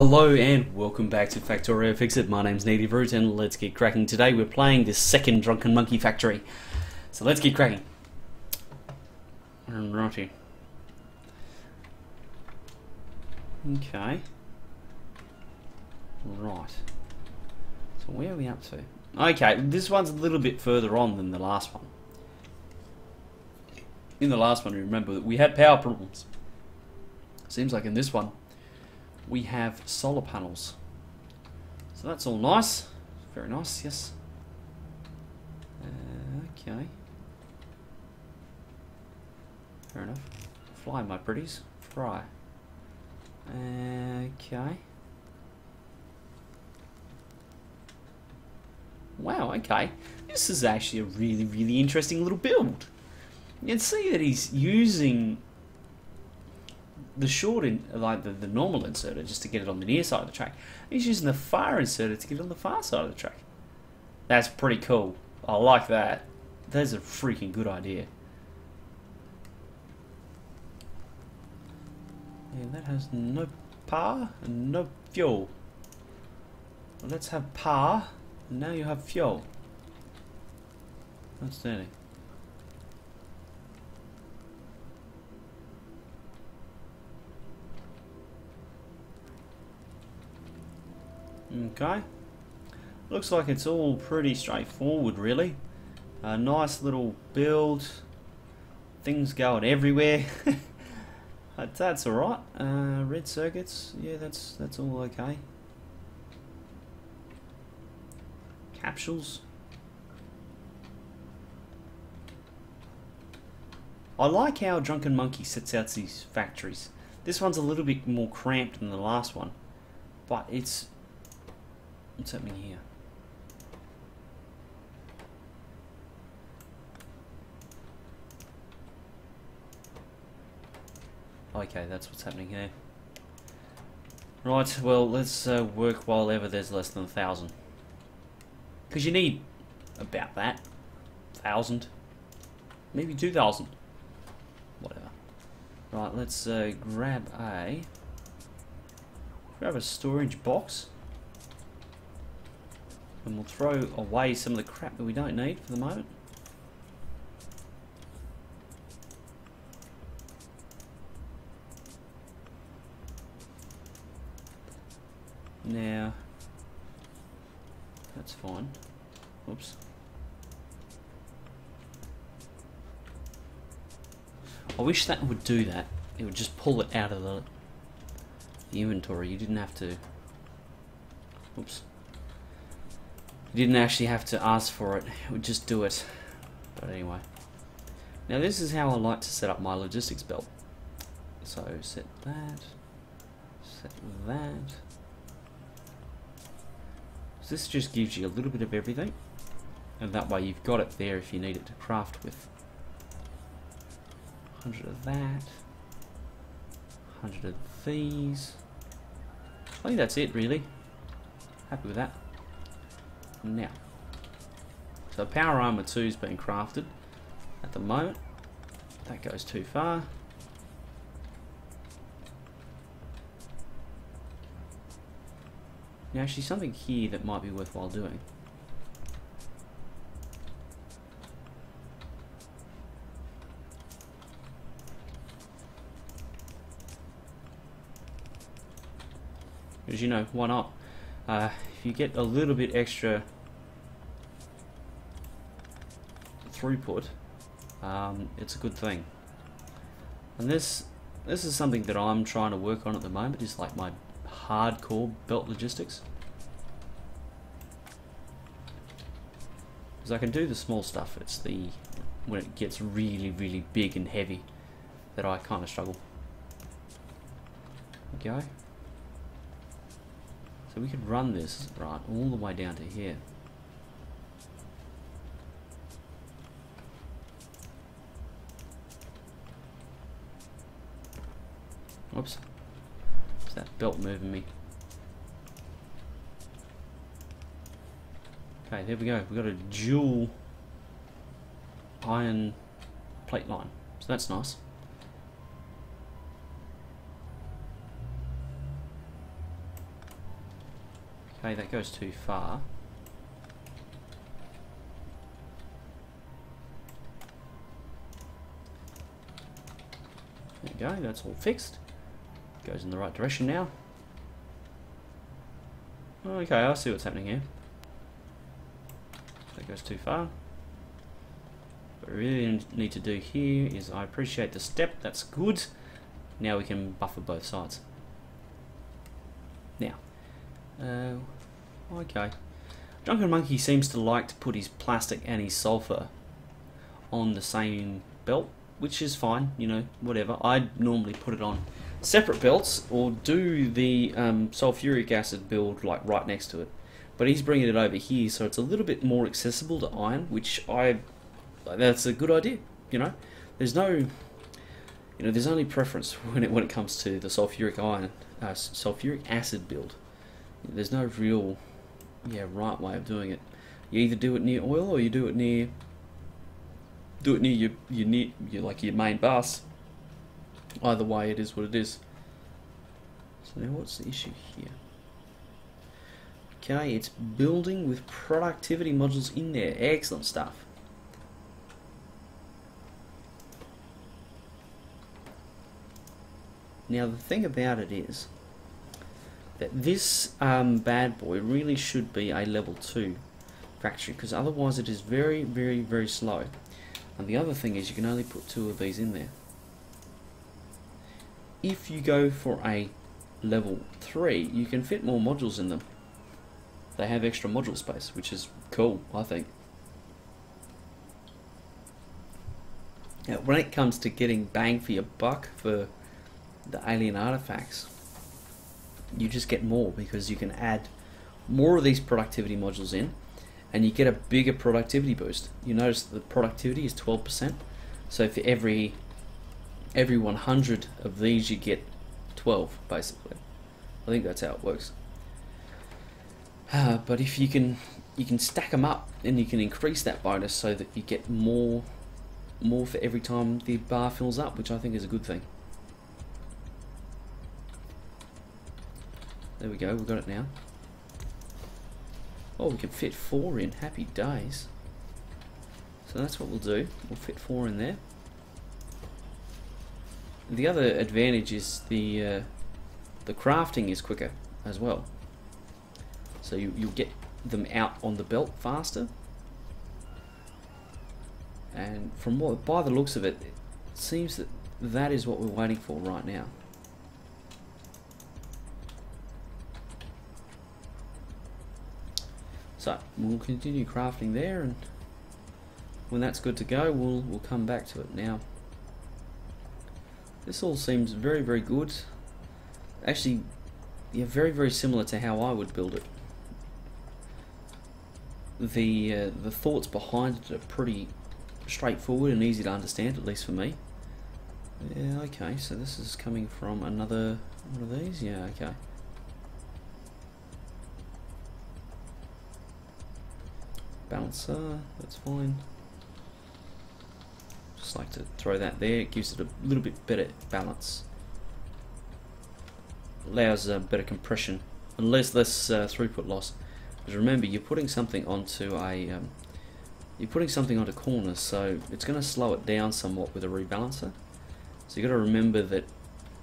Hello and welcome back to Factorio Fixit. My name's Native Root and let's get cracking. Today we're playing this second Drunken Monkey factory. So let's get cracking. Righty. Okay. Right. So where are we up to? Okay, this one's a little bit further on than the last one. In the last one, remember that we had power problems. Seems like in this one we have solar panels. So that's all nice. Very nice, yes. Okay. Fair enough. Fly, my pretties. Fry. Okay. Wow, okay. This is actually a really interesting little build. You can see that he's using the short, like the normal inserter, just to get it on the near side of the track. He's using the far inserter to get it on the far side of the track. That's pretty cool. I like that. That's a freaking good idea. And that has no power and no fuel. Well, let's have power, and now you have fuel. Outstanding. Okay, looks like it's all pretty straightforward, really. A nice little build. Things going everywhere. That's alright. Red circuits, yeah, that's all okay. Capsules. I like how Drunken Monkey sets out these factories. This one's a little bit more cramped than the last one, but it's... What's happening here? Okay, that's what's happening here. Right, well, let's work while ever there's less than 1,000. Because you need about that. 1,000. Maybe 2,000. Whatever. Right, let's grab a storage box. And we'll throw away some of the crap that we don't need for the moment. Now, that's fine. Oops. I wish that would do that. It would just pull it out of the inventory. You didn't have to... Oops. You didn't actually have to ask for it. It would just do it. But anyway. Now this is how I like to set up my logistics belt. So set that. Set that. So this just gives you a little bit of everything. And that way you've got it there if you need it to craft with. 100 of that. 100 of these. I think that's it really. Happy with that. Now, so power armor 2 is being crafted at the moment. That goes too far. Now, actually, something here that might be worthwhile doing. Because you know, why not? If you get a little bit extra throughput, it's a good thing. And this is something that I'm trying to work on at the moment, is like my hardcore belt logistics. Because I can do the small stuff, it's the when it gets really big and heavy that I kind of struggle. Okay. So we could run this right all the way down to here. Whoops. Is that belt moving me? Okay, there we go. We've got a dual iron plate line. So that's nice. Okay, that goes too far. There you go, that's all fixed. Goes in the right direction now. Okay, I see what's happening here. That goes too far. What we really need to do here is, I appreciate the step, that's good. Now we can buffer both sides. Now, okay. DrunknMunky seems to like to put his plastic and his sulfur on the same belt, which is fine, you know, whatever. I normally put it on separate belts or do the sulfuric acid build like right next to it. But he's bringing it over here, so it's a little bit more accessible to iron, which that's a good idea, you know. There's no, you know, there's only preference when it comes to the sulfuric acid build. There's no real, right way of doing it. You either do it near oil or you do it near your main bus. Either way, it is what it is. So now, what's the issue here? Okay, it's building with productivity modules in there. Excellent stuff. Now the thing about it is that this bad boy really should be a level 2 factory, because otherwise it is very, very, very slow. And the other thing is you can only put 2 of these in there. If you go for a level 3, you can fit more modules in them. They have extra module space, which is cool, I think. Now, when it comes to getting bang for your buck for the alien artifacts, you just get more because you can add more of these productivity modules in and you get a bigger productivity boost. You notice that the productivity is 12%, so for every 100 of these you get 12 basically. I think that's how it works. But if you can stack them up and you can increase that bonus so that you get more for every time the bar fills up, which I think is a good thing. There we go, we've got it now. Oh, we can fit 4 in, happy days. So that's what we'll do, we'll fit 4 in there. The other advantage is the crafting is quicker as well. So you'll get them out on the belt faster. And by the looks of it, it seems that is what we're waiting for right now. So we'll continue crafting there, and when that's good to go, we'll come back to it. Now, this all seems very, very good. Actually, yeah, very, very similar to how I would build it. The thoughts behind it are pretty straightforward and easy to understand, at least for me. Yeah, okay, so this is coming from another one of these. Yeah, okay. Balancer, that's fine. Just like to throw that there, it gives it a little bit better balance. Allows better compression and less throughput loss. Because remember, you're putting something onto corners, so it's going to slow it down somewhat with a rebalancer. So you've got to remember that,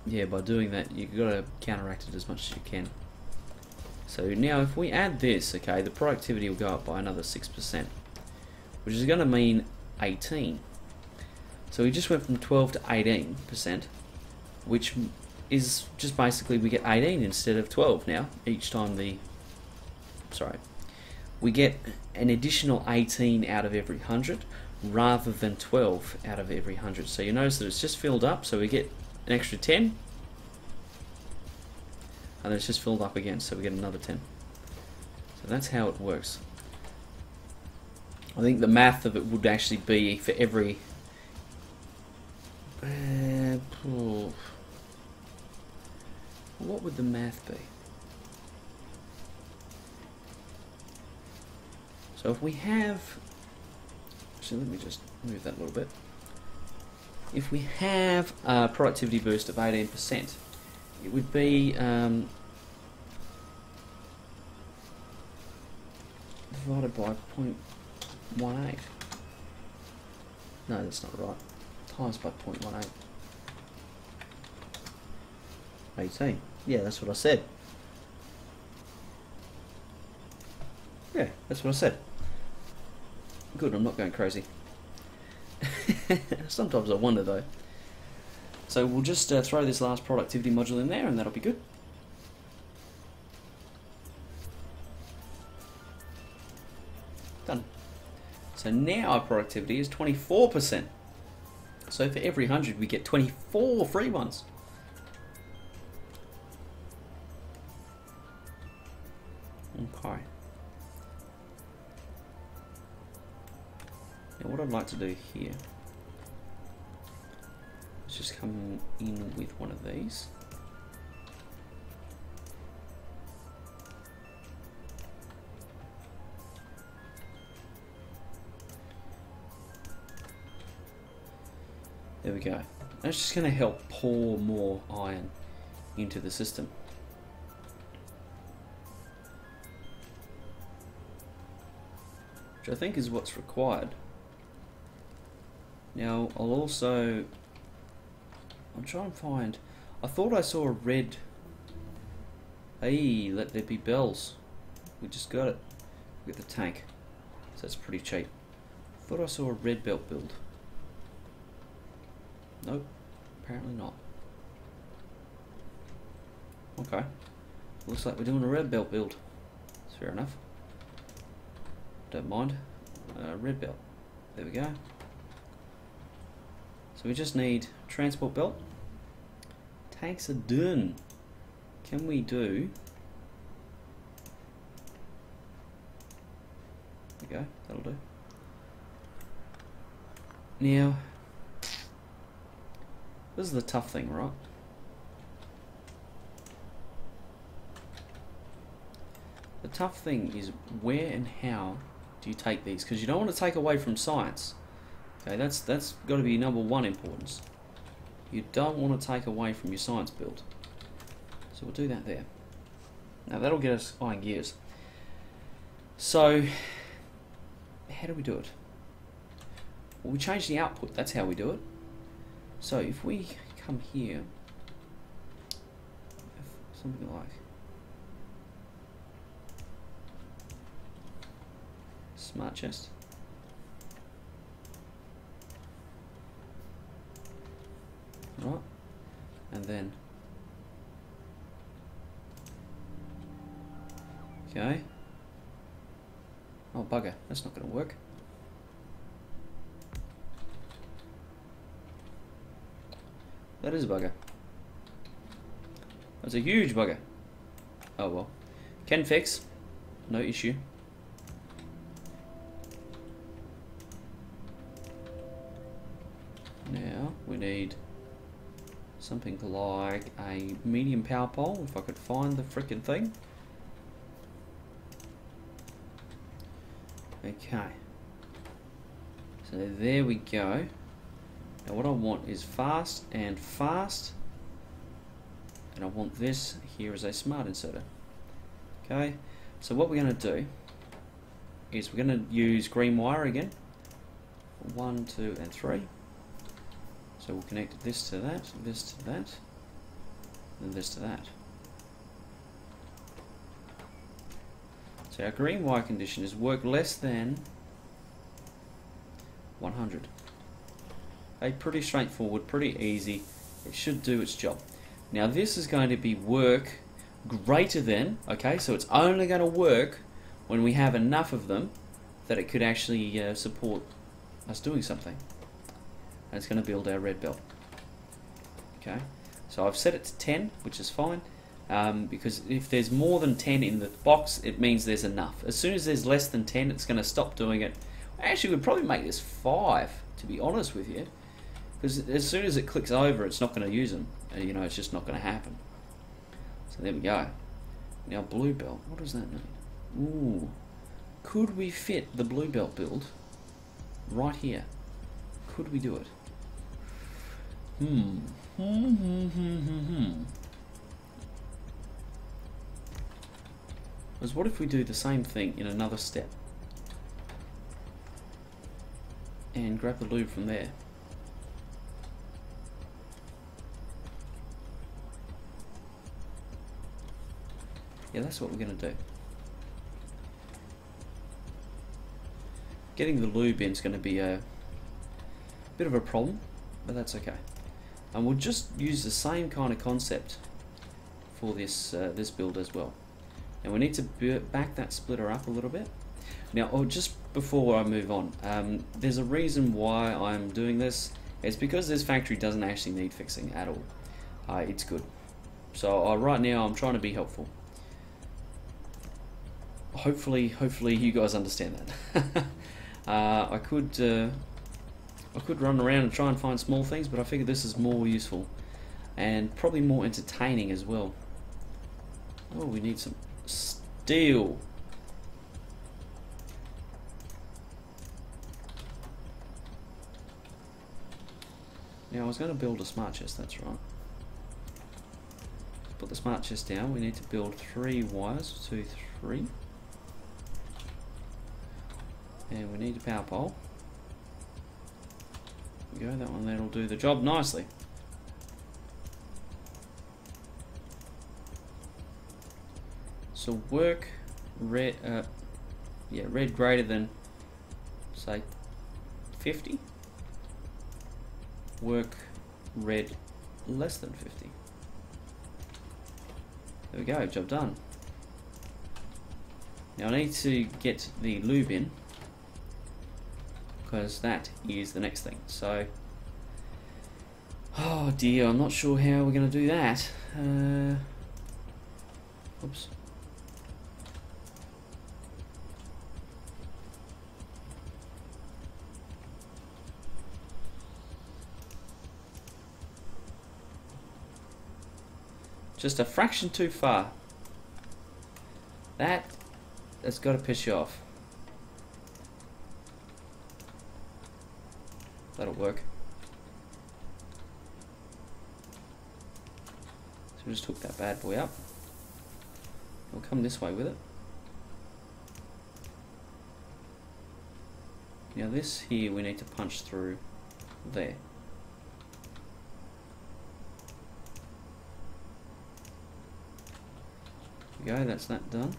yeah, by doing that, you've got to counteract it as much as you can. So now if we add this, okay, the productivity will go up by another 6%, which is going to mean 18. So we just went from 12 to 18%, which is just basically we get 18 instead of 12 now, each time we get an additional 18 out of every 100 rather than 12 out of every 100. So you notice that it's just filled up, so we get an extra 10. And then it's just filled up again, so we get another 10. So that's how it works. I think the math of it would actually be for every... what would the math be? So if we have... So let me just move that a little bit. If we have a productivity boost of 18%, it would be divided by 0.18. No, that's not right. Times by 0.18. 18. Yeah, that's what I said. Yeah, that's what I said. Good, I'm not going crazy. Sometimes I wonder though. So we'll just throw this last productivity module in there and that'll be good. Done. So now our productivity is 24%. So for every 100 we get 24 free ones. Okay. Now what I'd like to do here is just come in with one of these. There we go. That's just going to help pour more iron into the system. Which I think is what's required. Now I'll try and find, I thought I saw a red, hey, let there be bells. We just got it with the tank. So that's pretty cheap. Thought I saw a red belt build. Nope, apparently not. Okay, looks like we're doing a red belt build. That's fair enough. Don't mind. Red belt. There we go. So we just need transport belt. Tanks are done. Can we do? There we go. That'll do. Now, this is the tough thing, right? The tough thing is where and how do you take these? Because you don't want to take away from science. Okay, that's got to be number one importance. You don't want to take away from your science build. So we'll do that there. Now that'll get us iron gears. So how do we do it? Well, we change the output. That's how we do it. So if we come here, something like smart chest. Right, and then okay. Oh bugger, that's not going to work. That is a bugger. That's a huge bugger. Oh well, can fix, no issue. Now we need something like a medium power pole, if I could find the frickin' thing. Okay. So there we go. Now what I want is fast and fast. And I want this here as a smart inserter. Okay. So what we're going to do is we're going to use green wire again. 1, 2, and 3. So we'll connect this to that, this to that, and this to that. So our green wire condition is work less than 100. Okay, pretty straightforward, pretty easy. It should do its job. Now this is going to be work greater than, okay, so it's only going to work when we have enough of them that it could actually support us doing something. And it's going to build our red belt. Okay, so I've set it to 10, which is fine, because if there's more than 10 in the box, it means there's enough. As soon as there's less than 10, it's going to stop doing it. Actually, we'd probably make this 5, to be honest with you, because as soon as it clicks over, it's not going to use them. You know, it's just not going to happen. So there we go. Now blue belt, what does that mean? Ooh, could we fit the blue belt build right here? Could we do it? Because what if we do the same thing in another step? and grab the lube from there. Yeah, that's what we're going to do. Getting the lube in is going to be a bit of a problem, but that's okay. And we'll just use the same kind of concept for this this build as well. And we need to back that splitter up a little bit. Now, just before I move on, there's a reason why I'm doing this. It's because this factory doesn't actually need fixing at all. It's good. So right now I'm trying to be helpful. Hopefully you guys understand that. I could run around and try and find small things, but I figure this is more useful and probably more entertaining as well. Oh, we need some steel. Now I was going to build a smart chest, that's right. Put the smart chest down. We need to build 3 wires, 2, 3. And we need a power pole. There we go, that one that'll do the job nicely. So work red, red greater than, say, 50. Work red less than 50. There we go, job done. Now I need to get the lube in, because that is the next thing. So, oh dear, I'm not sure how we're going to do that. Oops. Just a fraction too far. That's got to piss you off. That'll work. So we just hook that bad boy up. We'll come this way with it. Now this here we need to punch through there. There we go, that's that done.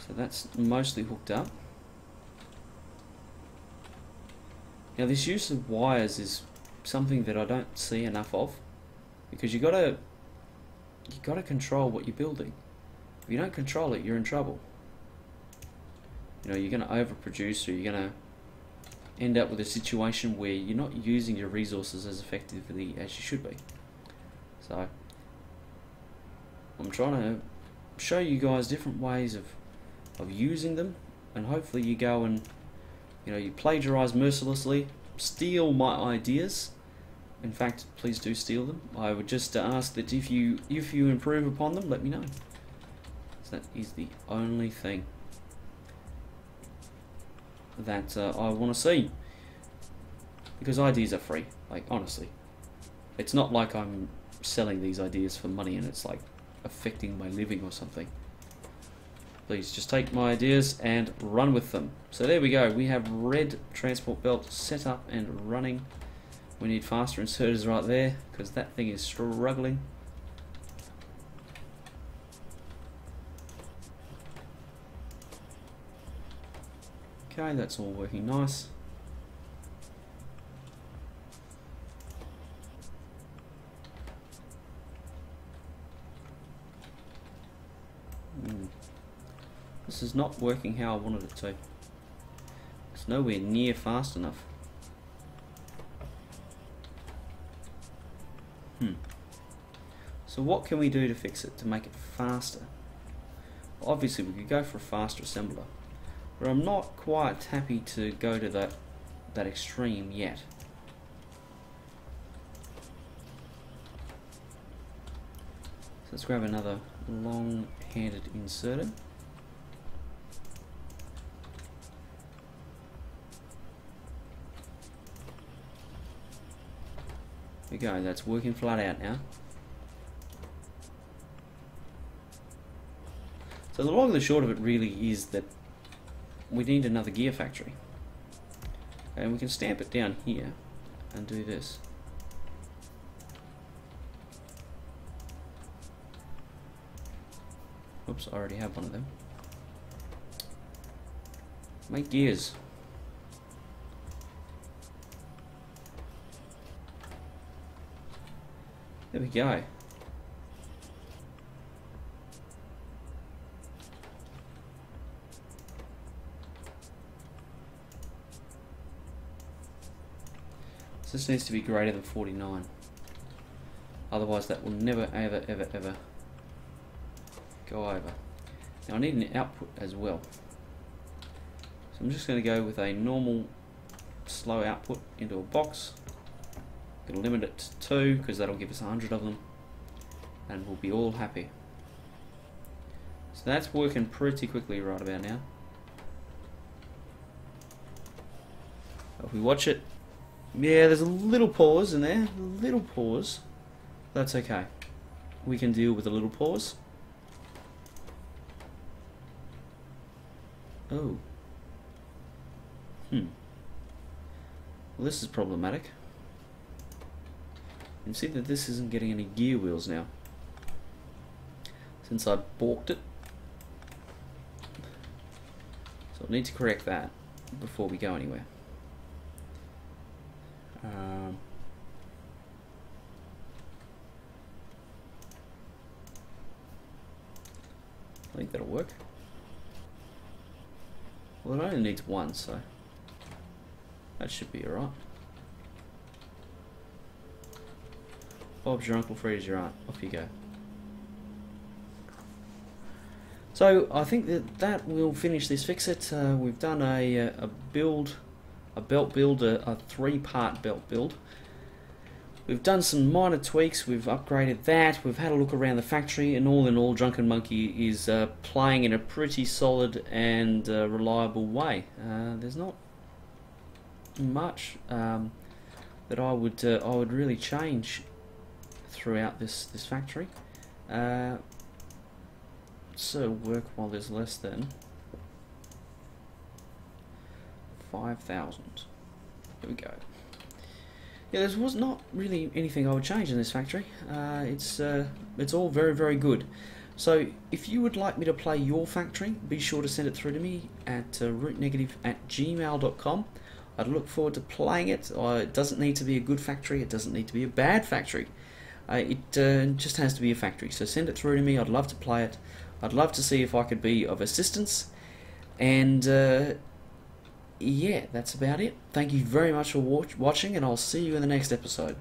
So that's mostly hooked up. Now this use of wires is something that I don't see enough of, because you gotta control what you're building. If you don't control it, you're in trouble. You know, you're gonna overproduce, or you're gonna end up with a situation where you're not using your resources as effectively as you should be. So I'm trying to show you guys different ways of using them, and hopefully you go and, you know, you plagiarize mercilessly, steal my ideas. In fact, please do steal them. I would just ask that if you improve upon them, let me know. So that is the only thing that I want to see, because ideas are free. Like, honestly, it's not like I'm selling these ideas for money and it's like affecting my living or something. Please just take my ideas and run with them. So there we go, we have red transport belt set up and running. We need faster inserters right there, because that thing is struggling. Okay, that's all working nice. This is not working how I wanted it to. It's nowhere near fast enough. So what can we do to fix it, to make it faster? Well, obviously we could go for a faster assembler, but I'm not quite happy to go to that extreme yet. So let's grab another long-handed inserter. There we go, that's working flat out now. So the long and the short of it really is that we need another gear factory. Okay, and we can stamp it down here and do this. Oops, I already have one of them. Make gears. There we go. So this needs to be greater than 49. Otherwise that will never, ever, ever, ever go over. Now I need an output as well. So I'm just going to go with a normal slow output into a box. Going to limit it to 2 because that'll give us 100 of them, and we'll be all happy. So that's working pretty quickly right about now. If we watch it, yeah, there's a little pause in there, a little pause. That's okay. We can deal with a little pause. Oh. Well, this is problematic. You can see that this isn't getting any gear wheels now, since I balked it. So I need to correct that before we go anywhere. I think that'll work. Well, it only needs one, so that should be alright. Bob's your uncle, Freddy's your aunt. Off you go. So I think that will finish this Fixit. We've done a build, a belt build, a 3-part belt build. We've done some minor tweaks. We've upgraded that. We've had a look around the factory, and all in all, DrunknMunky is playing in a pretty solid and reliable way. There's not much that I would really change throughout this factory. So work while there's less than 5,000. There we go. Yeah, there was not really anything I would change in this factory. It's all very, very good. So if you would like me to play your factory, be sure to send it through to me at rootnegative@gmail.com. I'd look forward to playing it. It doesn't need to be a good factory. It doesn't need to be a bad factory. It just has to be a factory. So send it through to me. I'd love to play it. I'd love to see if I could be of assistance. And yeah, that's about it. Thank you very much for watching, and I'll see you in the next episode.